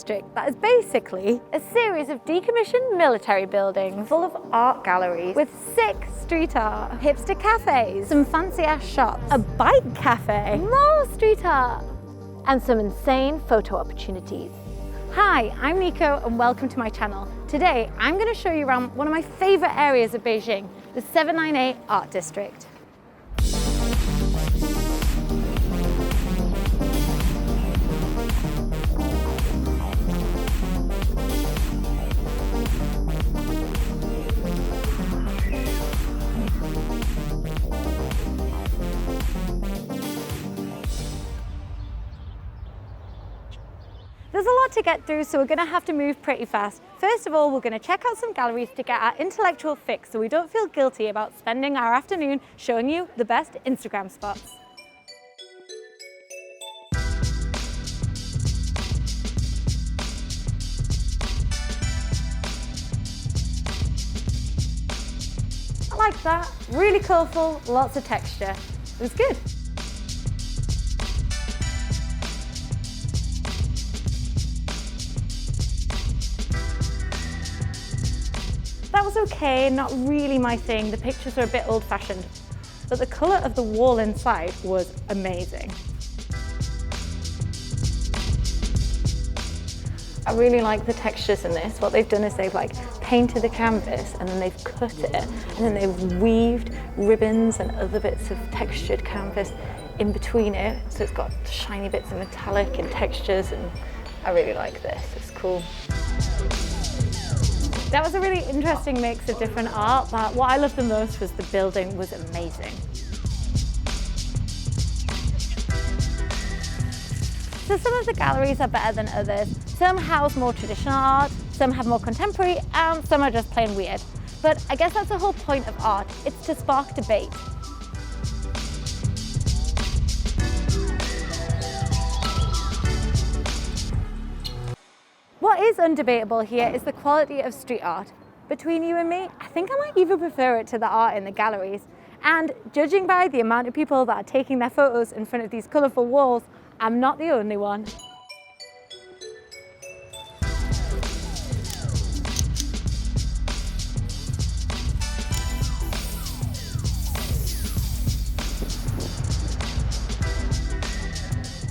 district that is basically a series of decommissioned military buildings full of art galleries with sick street art, hipster cafes, some fancy ass shops, a bike cafe, more street art, and some insane photo opportunities. Hi, I'm Nico and welcome to my channel. Today I'm going to show you around one of my favourite areas of Beijing, the 798 Art District. There's a lot to get through, so we're going to have to move pretty fast. First of all, we're going to check out some galleries to get our intellectual fix so we don't feel guilty about spending our afternoon showing you the best Instagram spots. I like that. Really colourful, lots of texture. It was good. That was okay, not really my thing. The pictures are a bit old-fashioned, but the colour of the wall inside was amazing. I really like the textures in this. What they've done is they've painted the canvas and then they've cut it and then they've weaved ribbons and other bits of textured canvas in between it. So it's got shiny bits of metallic and textures, and I really like this, it's cool. That was a really interesting mix of different art, but what I loved the most was the building was amazing. So some of the galleries are better than others. Some house more traditional art, some have more contemporary, and some are just plain weird. But I guess that's the whole point of art, it's to spark debate. What is undebatable here is the quality of street art. Between you and me, I think I might even prefer it to the art in the galleries. And judging by the amount of people that are taking their photos in front of these colourful walls, I'm not the only one.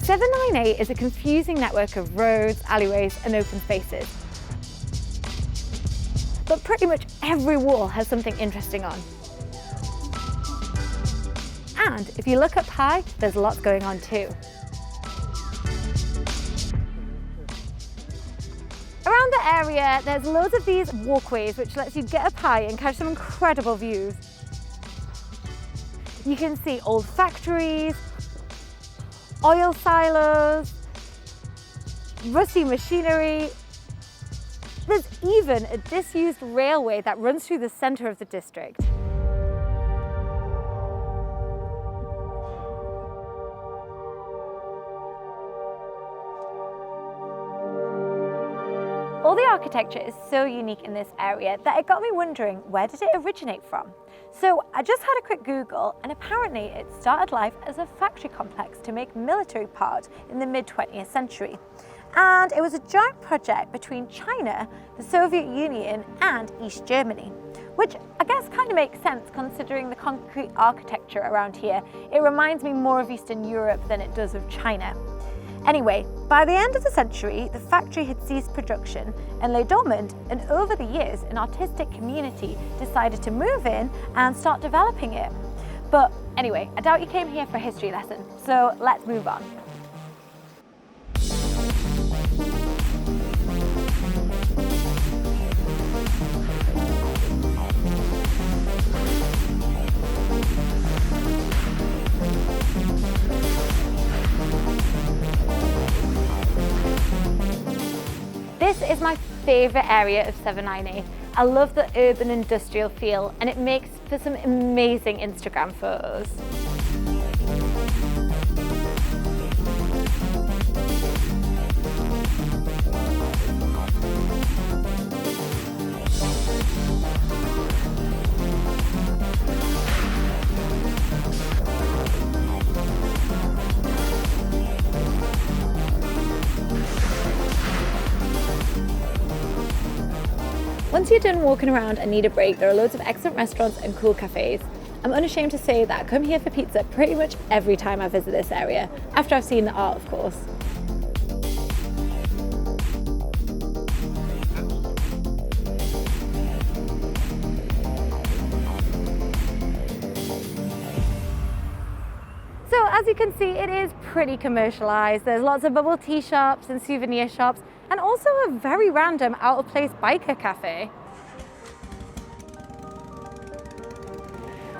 "798 is a confusing network of roads, alleyways and open spaces. But pretty much every wall has something interesting on. And if you look up high, there's lots going on too. Around the area, there's loads of these walkways which lets you get up high and catch some incredible views. You can see old factories, oil silos, rusty machinery. There's even a disused railway that runs through the centre of the district. All the architecture is so unique in this area that it got me wondering, where did it originate from? So I just had a quick Google, and apparently it started life as a factory complex to make military parts in the mid-20th century. And it was a joint project between China, the Soviet Union and East Germany, which I guess kind of makes sense considering the concrete architecture around here. It reminds me more of Eastern Europe than it does of China. Anyway, by the end of the century, the factory had ceased production and lay dormant, and over the years, an artistic community decided to move in and start developing it. But anyway, I doubt you came here for a history lesson, so let's move on. This is my favourite area of 798. I love the urban industrial feel, and it makes for some amazing Instagram photos. Once you're done walking around and need a break, there are loads of excellent restaurants and cool cafes. I'm unashamed to say that I come here for pizza pretty much every time I visit this area, after I've seen the art, of course. So as you can see, it is pretty commercialized. There's lots of bubble tea shops and souvenir shops, and also a very random out-of-place biker cafe.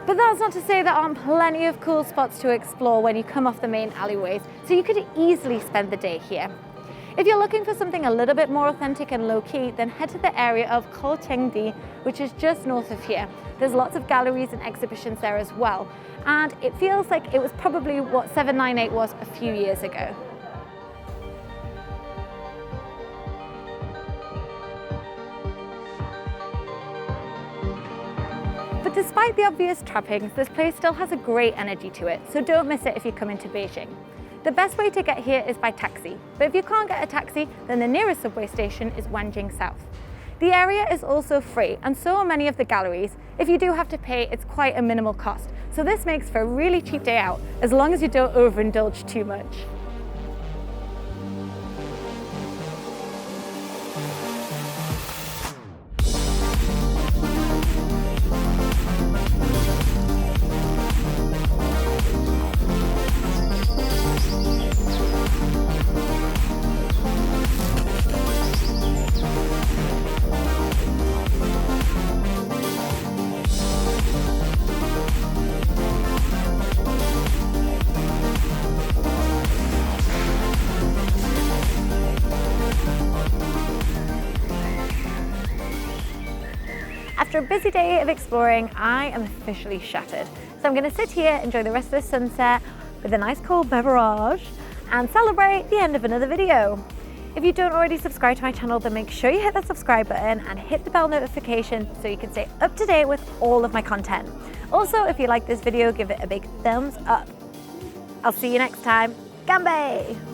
But that's not to say there aren't plenty of cool spots to explore when you come off the main alleyways, so you could easily spend the day here. If you're looking for something a little bit more authentic and low-key, then head to the area of Kolchengdi, which is just north of here. There's lots of galleries and exhibitions there as well, and it feels like it was probably what 798 was a few years ago. But despite the obvious trappings, this place still has a great energy to it, so don't miss it if you come into Beijing. The best way to get here is by taxi, but if you can't get a taxi, then the nearest subway station is Wanjing South. The area is also free, and so are many of the galleries. If you do have to pay, it's quite a minimal cost, so this makes for a really cheap day out, as long as you don't overindulge too much. After a busy day of exploring, I am officially shattered. So I'm going to sit here, enjoy the rest of the sunset with a nice cold beverage and celebrate the end of another video. If you don't already subscribe to my channel, then make sure you hit that subscribe button and hit the bell notification so you can stay up to date with all of my content. Also, if you like this video, give it a big thumbs up. I'll see you next time. Ganbei!